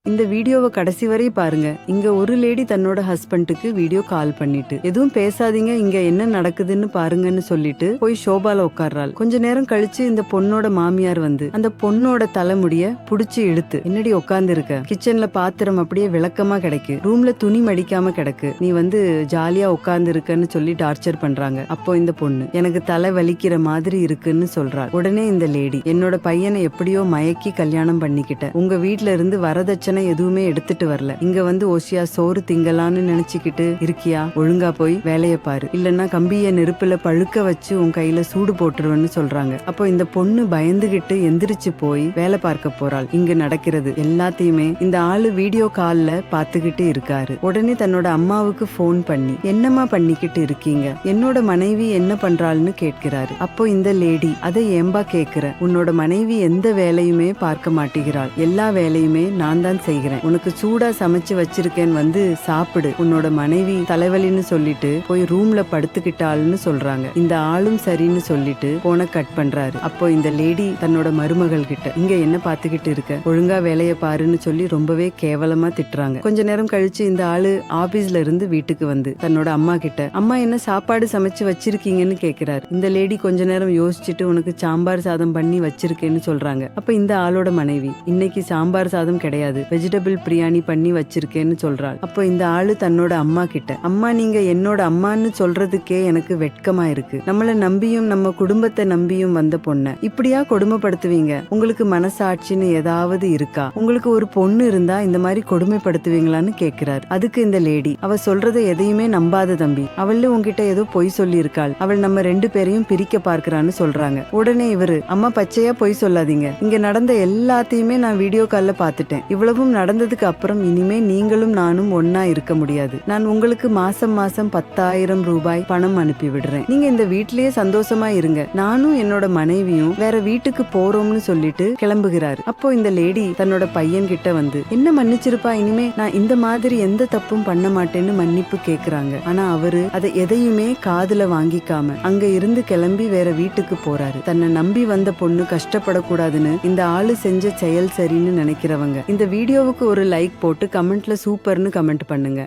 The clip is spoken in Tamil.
இந்த வீடியோவை கடைசி வரை பாருங்க. இங்க ஒரு லேடி தன்னோட ஹஸ்பண்டுக்கு வீடியோ கால் பண்ணிட்டு எதுவும் பேசாதீங்க, இங்க என்ன நடக்குதுன்னு பாருங்கன்னு சொல்லிட்டு போய் ஷோபால உட்கார்றாள். கொஞ்ச நேரம் கழிச்சு இந்த பொண்ணோட மாமியார் வந்து அந்த பொண்ணோட தலைமுடிய புடிச்சு இழுத்து, என்னடி உட்கார்ந்து இருக்க, கிச்சன்ல பாத்திரம் அப்படியே விளக்கமா கிடக்கு, ரூம்ல துணி மடிக்காம கிடக்கு, நீ வந்து ஜாலியா உட்கார்ந்து இருக்கன்னு சொல்லி டார்ச்சர் பண்றாங்க. அப்போ இந்த பொண்ணு, எனக்கு தலை வலிக்கிற மாதிரி இருக்குன்னு சொல்றாள். உடனே இந்த லேடி, என்னோட பையனை எப்படியோ மயக்கி கல்யாணம் பண்ணிக்கிட்ட, உங்க வீட்ல இருந்து வரதட்சணை எதுவுமே எடுத்துட்டு வரல, இங்க வந்து ஓசியா சோறு திங்கலான்னு நினைச்சுக்கிட்டு இருக்கியா, ஒழுங்கா போய் வேலைய பாரு, இல்லன்னா கம்பிய நெருப்புல பழுக்க வச்சு உன் கையில சூடு போட்டுருவேன்னு சொல்றாங்க. அப்போ இந்த பொண்ணு பயந்துகிட்டு எந்திரிச்சு போய் வேலை பார்க்க போறாள். இங்க நடக்கிறது எல்லாத்தையுமே இந்த ஆளு வீடியோ கால்ல பாத்துக்கிட்டு இருக்காரு. உடனே தன்னோட அம்மாவுக்கு போன் பண்ணி, என்னம்மா பண்ணிக்கிட்டு இருக்கீங்க, என்னோட மனைவி என்ன பண்றாள்னு கேட்கிறாரு. அப்போ இந்த லேடி, அதை ஏம்பா கேக்குற, உன்னோட மனைவி எந்த வேலையுமே பார்க்க மாட்டேங்கிறாள், எல்லா வேலையுமே நான் தான் செய்கிறேன், உனக்கு சூடா சமைச்சு வச்சிருக்கேன், வந்து சாப்பிடு, உன்னோட மனைவி தலைவலின்னு சொல்லிட்டு போய் ரூம்ல படுத்துக்கிட்டாள்னு சொல்றாங்க. இந்த ஆளும் சரின்னு சொல்லிட்டு போன கட் பண்றாரு. அப்போ இந்த லேடி தன்னோட மருமகள் கிட்ட, இங்க என்ன பாத்துக்கிட்டு இருக்க, ஒழுங்கா வேலைய பாருன்னு சொல்லி ரொம்பவே கேவலமா திட்டுறாங்க. கொஞ்ச நேரம் கழிச்சு இந்த ஆளு ஆபீஸ்ல இருந்து வீட்டுக்கு வந்து தன்னோட அம்மா கிட்ட, அம்மா என்ன சாப்பாடு சமைச்சு வச்சிருக்கீங்கன்னு கேக்குறாரு. இந்த லேடி கொஞ்ச நேரம் யோசிச்சுட்டு, உனக்கு சாம்பார் சாதம் பண்ணி வச்சிருக்கேன்னு சொல்றாங்க. அப்ப இந்த ஆளோட மனைவி, இன்னைக்கு சாம்பார் சாதம் கிடையாது, வெஜிடபிள் பிரியாணி பண்ணி வச்சிருக்கேன்னு சொல்றாள். அப்போ இந்த ஆளு தன்னோட அம்மா கிட்ட, அம்மா நீங்க என்னோட அம்மான்னு சொல்றதுக்கே எனக்கு வெட்கமா இருக்கு, நம்மள நம்பியும் நம்ம குடும்பத்தை நம்பியும் வந்த பொண்ண இப்படியா கொடுமைப்படுத்துவீங்க, உங்களுக்கு மனசாட்சின்னு ஏதாவது இருக்கா, உங்களுக்கு ஒரு பொண்ணு இருந்தா இந்த மாதிரி கொடுமைப்படுத்துவீங்களான்னு கேட்கிறார். அதுக்கு இந்த லேடி, அவ சொல்றதை எதையுமே நம்பாத தம்பி, அவள உங்ககிட்ட ஏதோ பொய் சொல்லி இருக்காள், அவள் நம்ம 2 பேரையும் பிரிக்க பார்க்கிறான்னு சொல்றாங்க. உடனே இவரு, அம்மா பச்சையா பொய் சொல்லாதீங்க, இங்க நடந்த எல்லாத்தையுமே நான் வீடியோ கால்ல பாத்துட்டேன், இவ்வளவும் நடந்ததுக்கு அப்புறம் இனிமே நீங்களும் நானும் ஒன்னா இருக்க முடியாது, நான் உங்களுக்கு மாசம் மாசம் 10,000 ரூபாய் பணம் அனுப்பி விடுறேன், நீங்க இந்த வீட்லயே சந்தோஷமா இருங்க, நானும் என்னோட மனைவியும் வேற வீட்டுக்கு போறோம்னு சொல்லிட்டு கிளம்புகிறாரு. அப்போ இந்த லேடி தன்னோட பையன் கிட்ட வந்து, என்ன மன்னிச்சிருப்பா, இனிமே நான் இந்த மாதிரி எந்த தப்பும் பண்ண மாட்டேன்னு மன்னிப்பு கேக்குறாங்க. ஆனா அவரு அதை எதையுமே காதுல வாங்கிக்காம அங்க இருந்து கிளம்பி வேற வீட்டுக்கு போறாரு. தன்னை நம்பி வந்த பொண்ணு கஷ்டப்படக்கூடாதுன்னு இந்த ஆளு செஞ்ச செயல் சரின்னு நினைக்கிறவங்க இந்த வீடியோவுக்கு ஒரு லைக் போட்டு கமெண்ட்ல சூப்பர்னு கமெண்ட் பண்ணுங்க.